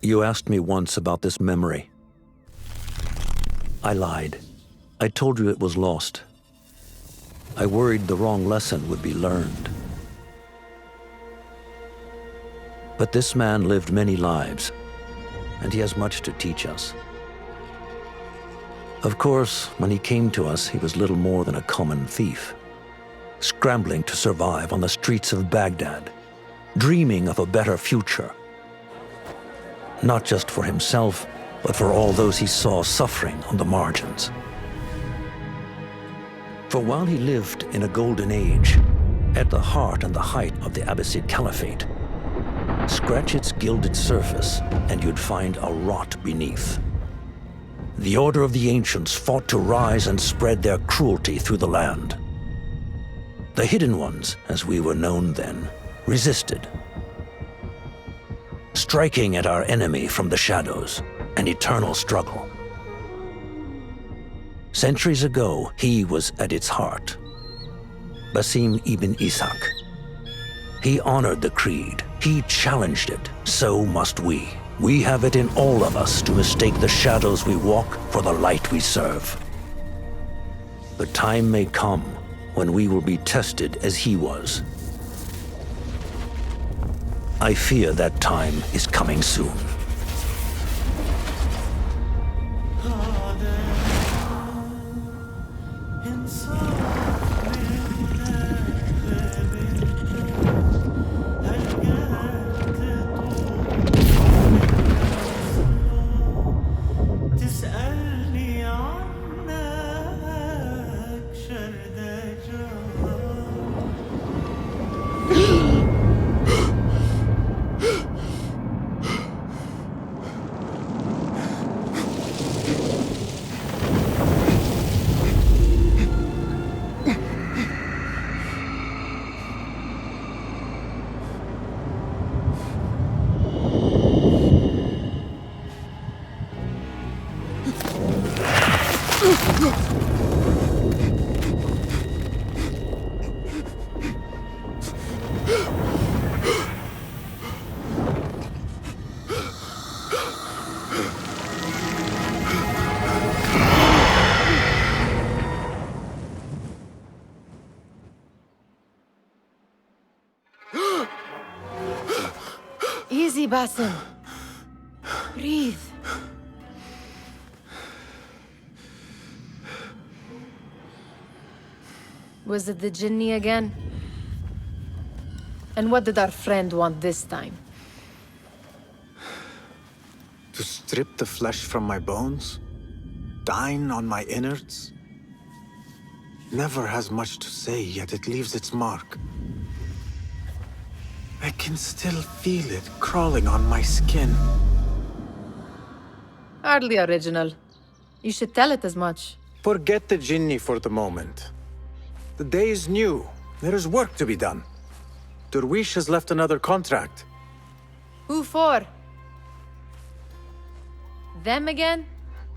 You asked me once about this memory. I lied. I told you it was lost. I worried the wrong lesson would be learned. But this man lived many lives, and he has much to teach us. Of course, when he came to us, he was little more than a common thief, scrambling to survive on the streets of Baghdad, dreaming of a better future. Not just for himself, but for all those he saw suffering on the margins. For while he lived in a golden age, at the heart and the height of the Abbasid Caliphate, scratch its gilded surface and you'd find a rot beneath. The Order of the Ancients fought to rise and spread their cruelty through the land. The Hidden Ones, as we were known then, resisted, striking at our enemy from the shadows, an eternal struggle. Centuries ago, he was at its heart, Basim ibn Ishaq. He honored the creed, he challenged it, so must we. We have it in all of us to mistake the shadows we walk for the light we serve. The time may come when we will be tested as he was. I fear that time is coming soon. Easy, Basim. Breathe. Was it the Jinni again? And what did our friend want this time? To strip the flesh from my bones? Dine on my innards? Never has much to say, yet it leaves its mark. I can still feel it crawling on my skin. Hardly original. You should tell it as much. Forget the Jinni for the moment. The day is new. There is work to be done. Derwish has left another contract. Who for? Them again?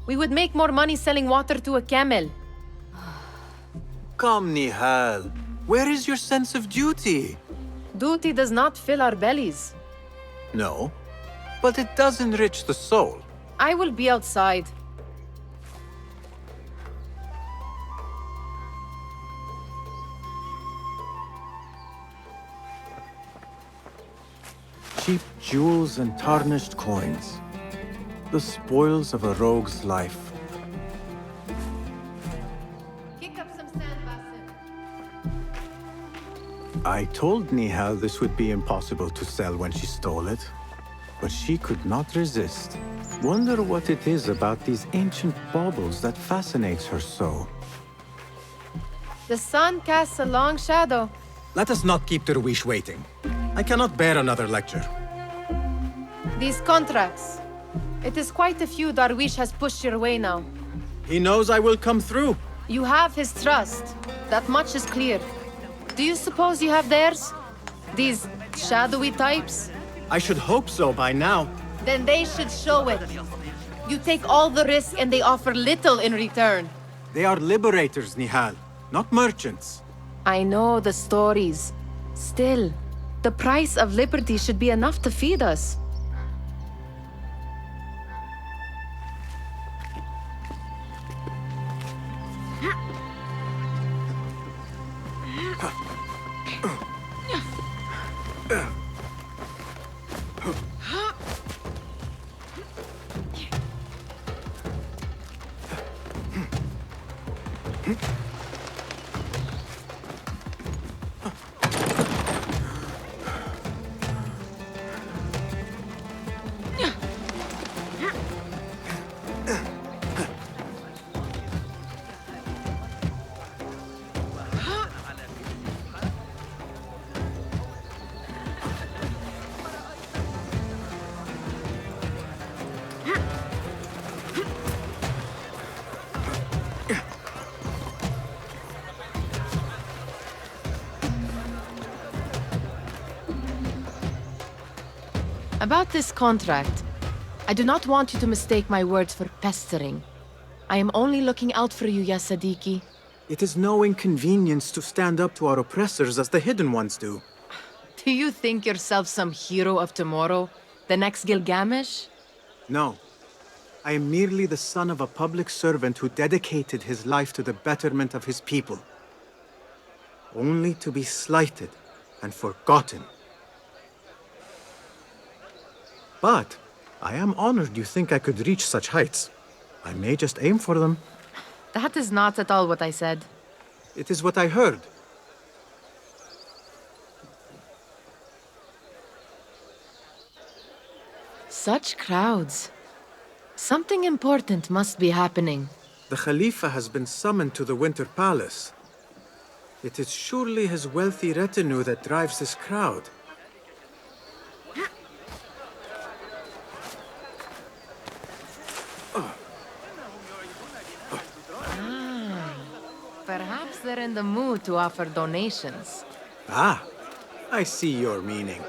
We would make more money selling water to a camel. Come, Nihal. Where is your sense of duty? Duty does not fill our bellies. No, but it does enrich the soul. I will be outside. Cheap jewels and tarnished coins. The spoils of a rogue's life. Kick up some sand, Basim. I told Nihal this would be impossible to sell when she stole it, but she could not resist. Wonder what it is about these ancient baubles that fascinates her so. The sun casts a long shadow. Let us not keep Derwish waiting. I cannot bear another lecture. These contracts. It is quite a few Darwish has pushed your way now. He knows I will come through. You have his trust. That much is clear. Do you suppose you have theirs? These shadowy types? I should hope so by now. Then they should show it. You take all the risk and they offer little in return. They are liberators, Nihal, not merchants. I know the stories. Still, the price of liberty should be enough to feed us. About this contract, I do not want you to mistake my words for pestering. I am only looking out for you, ya Sadiki. It is no inconvenience to stand up to our oppressors as the Hidden Ones do. Do you think yourself some hero of tomorrow? The next Gilgamesh? No. I am merely the son of a public servant who dedicated his life to the betterment of his people. Only to be slighted and forgotten. But I am honored you think I could reach such heights. I may just aim for them. That is not at all what I said. It is what I heard. Such crowds. Something important must be happening. The Khalifa has been summoned to the Winter Palace. It is surely his wealthy retinue that drives this crowd. Perhaps they're in the mood to offer donations. Ah, I see your meaning.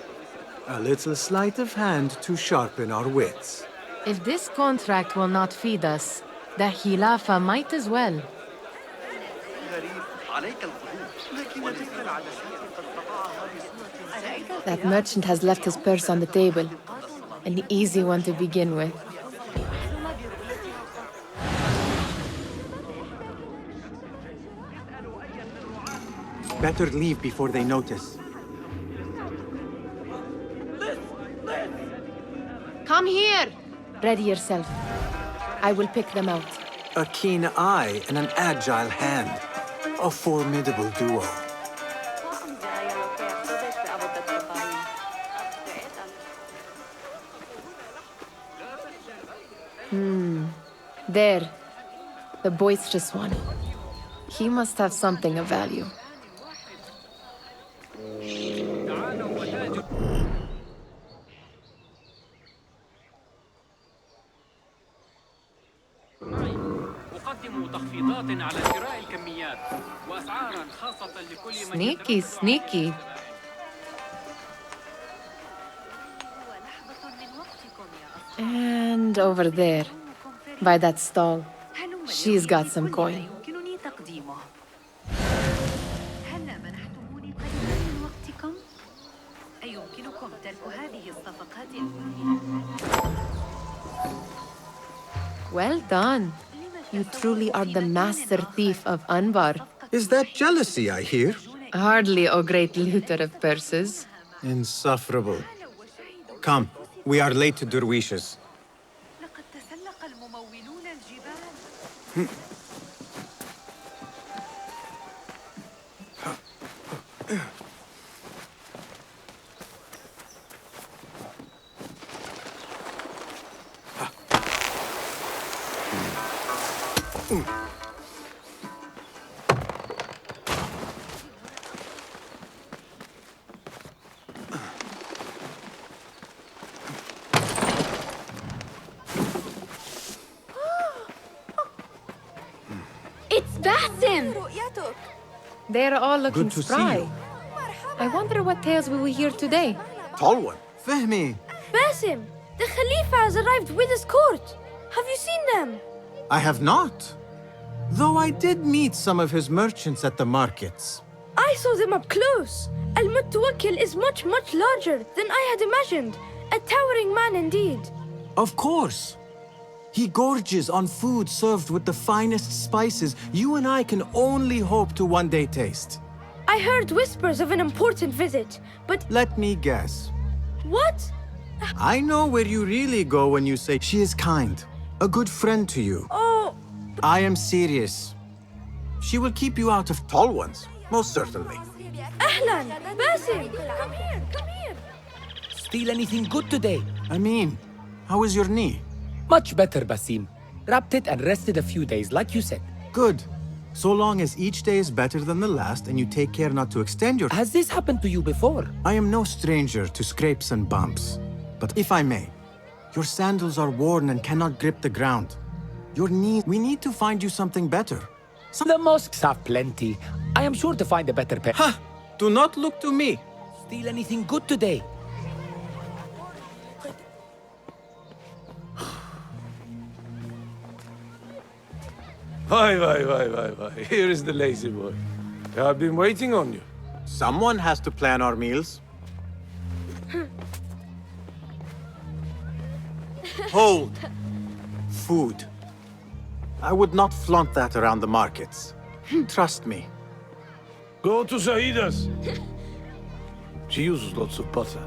A little sleight of hand to sharpen our wits. If this contract will not feed us, the Khilafah might as well. That merchant has left his purse on the table. An easy one to begin with. Better leave before they notice. Come here! Ready yourself. I will pick them out. A keen eye and an agile hand. A formidable duo. There. The boisterous one. He must have something of value. Sneaky, sneaky. And over there, by that stall, she's got some coin. Well done. You truly are the master thief of Anbar. Is that jealousy I hear? Hardly, O great looter of purses. Insufferable. Come, we are late to Derwishes. It's Basim! They're all looking Good to spry. see you. I wonder what tales we will hear today. Tall one. Fehmi. Basim! The Khalifa has arrived with his court! Have you seen them? I have not. Though I did meet some of his merchants at the markets. I saw them up close. Al-Mutawakkil is much, much larger than I had imagined. A towering man indeed. Of course. He gorges on food served with the finest spices you and I can only hope to one day taste. I heard whispers of an important visit, but Let me guess. what? I know where you really go when you say she is kind, a good friend to you. Oh, I am serious. She will keep you out of tall ones, most certainly. أهلا باسم. Come here, come here. Steal anything good today? I mean, how is your knee? Much better, Basim. Wrapped it and rested a few days, like you said. Good. So long as each day is better than the last and you take care not to extend your... Has this happened to you before? I am no stranger to scrapes and bumps. But if I may, your sandals are worn and cannot grip the ground. Your knees... We need to find you something better. The mosques have plenty. I am sure to find a better pair. Ha! Do not look to me. Steal anything good today? Why. Here is the lazy boy. I've been waiting on you. Someone has to plan our meals. Hold. Food. I would not flaunt that around the markets. Trust me. Go to Saida's. She uses lots of butter.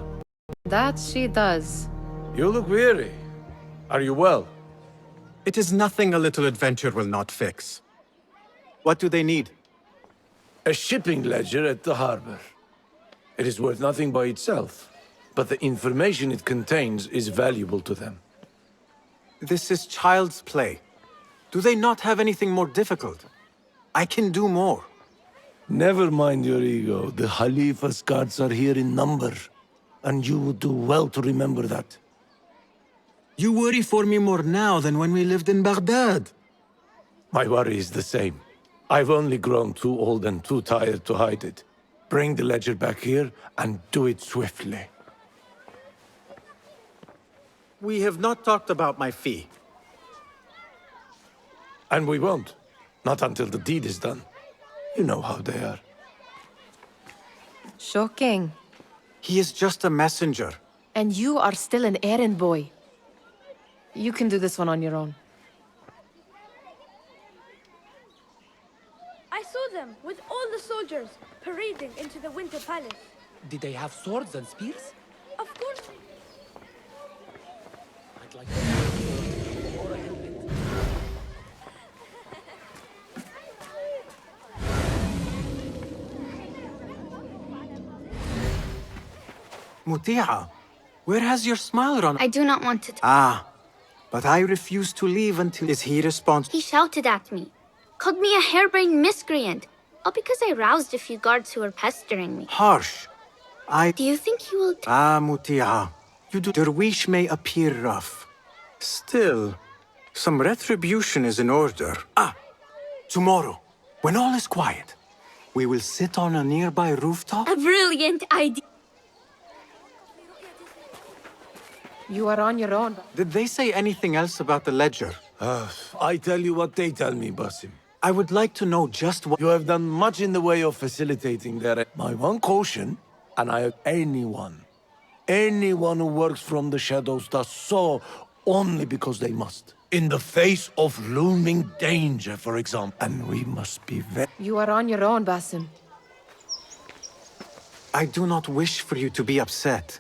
That she does. You look weary. Are you well? It is nothing a little adventure will not fix. What do they need? A shipping ledger at the harbor. It is worth nothing by itself, but the information it contains is valuable to them. This is child's play. Do they not have anything more difficult? I can do more. Never mind your ego. The Khalifa's guards are here in number, and you would do well to remember that. You worry for me more now than when we lived in Baghdad. My worry is the same. I've only grown too old and too tired to hide it. Bring the ledger back here, and do it swiftly. We have not talked about my fee. And we won't. Not until the deed is done. You know how they are. Shocking. He is just a messenger. And you are still an errand boy. You can do this one on your own. I saw them with all the soldiers parading into the Winter Palace. Did they have swords and spears? Of course. I'd like Muti'a, where has your smile run? I do not want to. Ah, but I refuse to leave until... Is he responsible? He shouted at me, called me a harebrained miscreant, all because I roused a few guards who were pestering me. Harsh. Do you think he will? Ah, Muti'a, you do... Derwish may appear rough. Still, some retribution is in order. Ah, tomorrow, when all is quiet, we will sit on a nearby rooftop. A brilliant idea. You are on your own. Did they say anything else about the ledger? I tell you what they tell me, Basim. I would like to know just what... You have done much in the way of facilitating their... My one caution, and I have anyone who works from the shadows does so only because they must. In the face of looming danger, for example. And we must be very... You are on your own, Basim. I do not wish for you to be upset.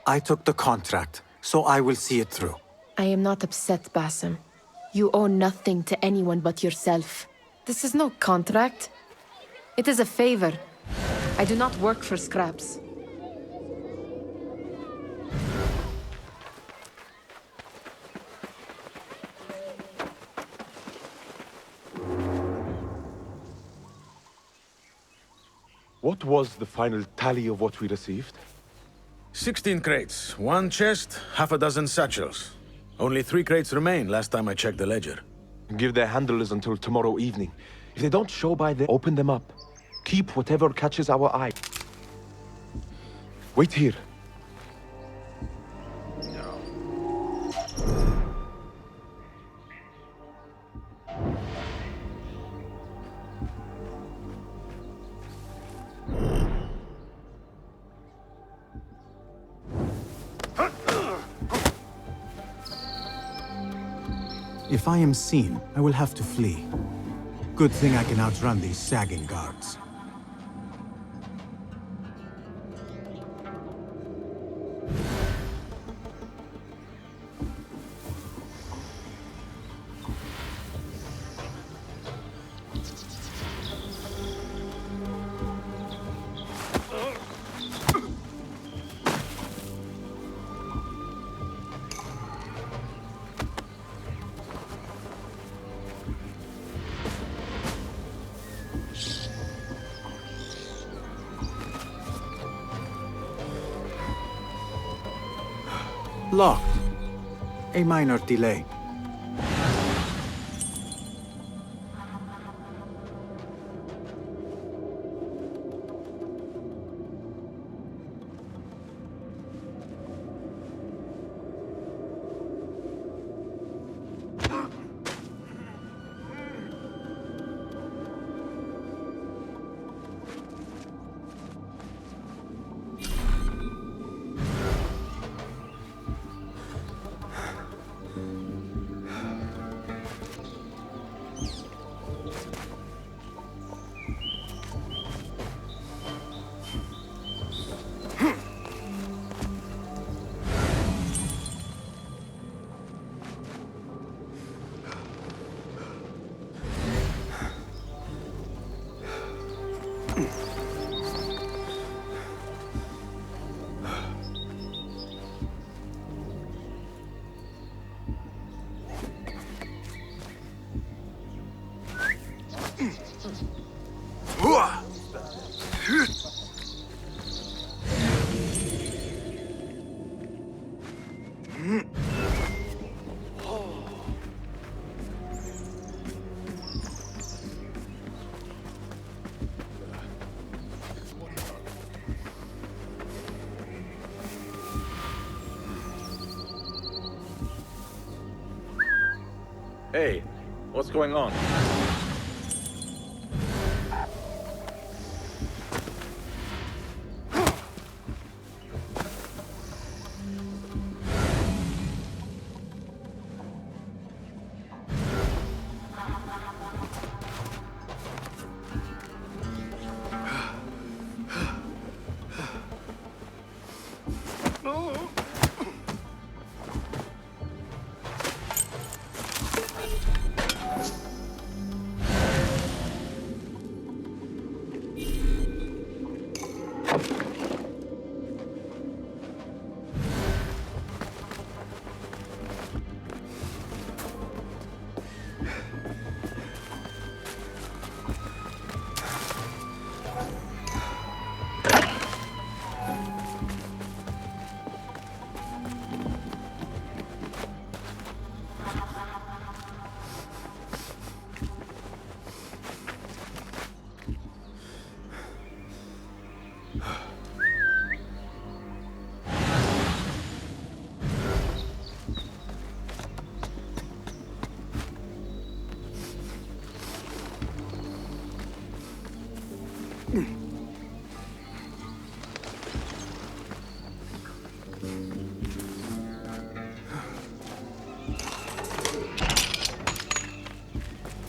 I took the contract, so I will see it through. I am not upset, Basim. You owe nothing to anyone but yourself. This is no contract. It is a favor. I do not work for scraps. What was the final tally of what we received? 16 crates, 1 chest, half a dozen satchels. Only 3 crates remain last time I checked the ledger. Give their handlers until tomorrow evening. If they don't show by then, open them up. Keep whatever catches our eye. Wait here. If I am seen, I will have to flee. Good thing I can outrun these sagging guards. Locked. A minor delay. Hey, what's going on?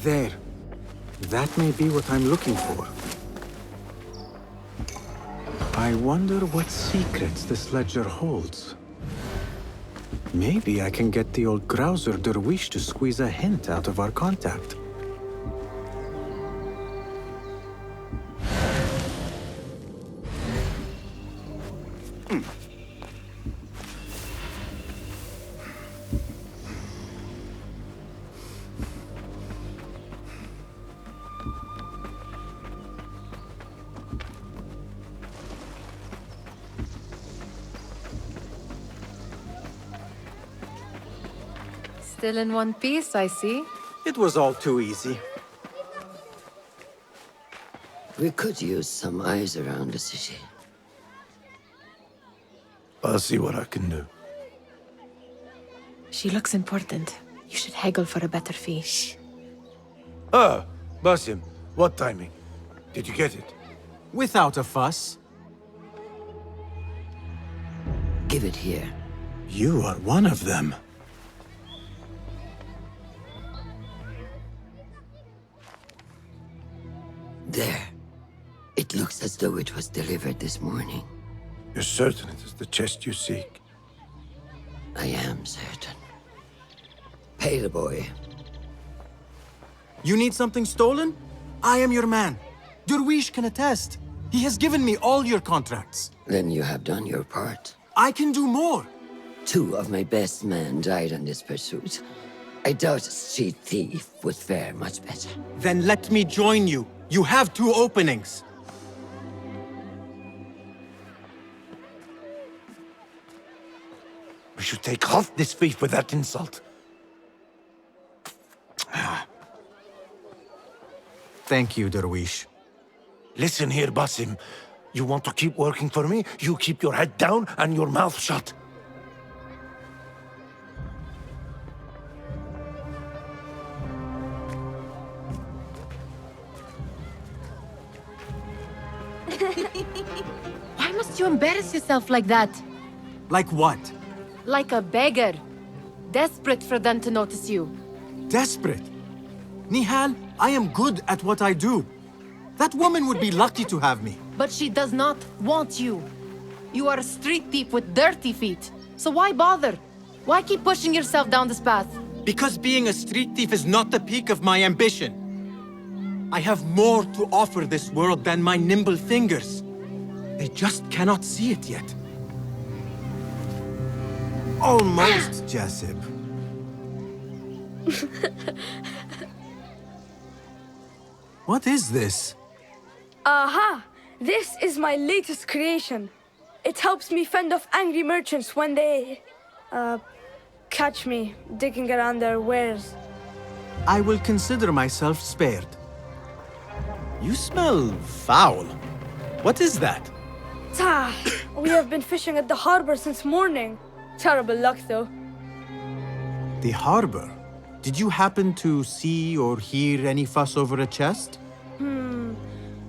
There. That may be what I'm looking for. I wonder what secrets this ledger holds. Maybe I can get the old grouser dervish to squeeze a hint out of our contact. Still in one piece, I see. It was all too easy. We could use some eyes around the city. I'll see what I can do. She looks important. You should haggle for a better fee. Ah, Basim, what timing? Did you get it? Without a fuss. Give it here. You are one of them. There. It looks as though it was delivered this morning. You're certain it is the chest you seek? I am certain. Pay the boy. You need something stolen? I am your man. Derwish can attest. He has given me all your contracts. Then you have done your part. I can do more. 2 of my best men died on this pursuit. I doubt a street thief would fare much better. Then let me join you. You have 2 openings. We should take half this beef with that insult. Thank you, Derwish. Listen here, Basim. You want to keep working for me? You keep your head down and your mouth shut. Why must you embarrass yourself like that? Like what? Like a beggar. Desperate for them to notice you. Desperate? Nihal, I am good at what I do. That woman would be lucky to have me. But she does not want you. You are a street thief with dirty feet. So why bother? Why keep pushing yourself down this path? Because being a street thief is not the peak of my ambition. I have more to offer this world than my nimble fingers. They just cannot see it yet. Almost, Jasib. What is this? Aha! This is my latest creation. It helps me fend off angry merchants when they... catch me digging around their wares. I will consider myself spared. You smell foul. What is that? We have been fishing at the harbor since morning. Terrible luck, though. The harbor? Did you happen to see or hear any fuss over a chest?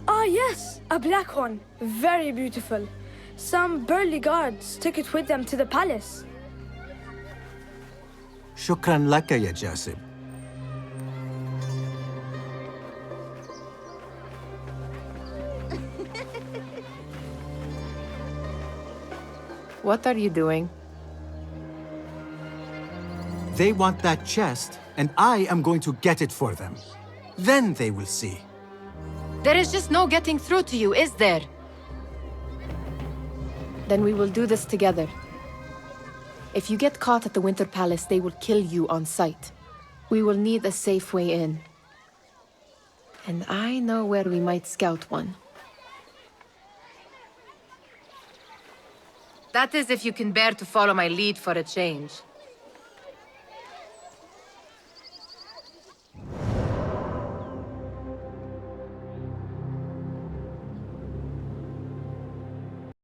Ah, yes, a black one. Very beautiful. Some burly guards took it with them to the palace. Shukran laka, ya Jasib. What are you doing? They want that chest, and I am going to get it for them. Then they will see. There is just no getting through to you, is there? Then we will do this together. If you get caught at the Winter Palace, they will kill you on sight. We will need a safe way in. And I know where we might scout one. That is if you can bear to follow my lead for a change.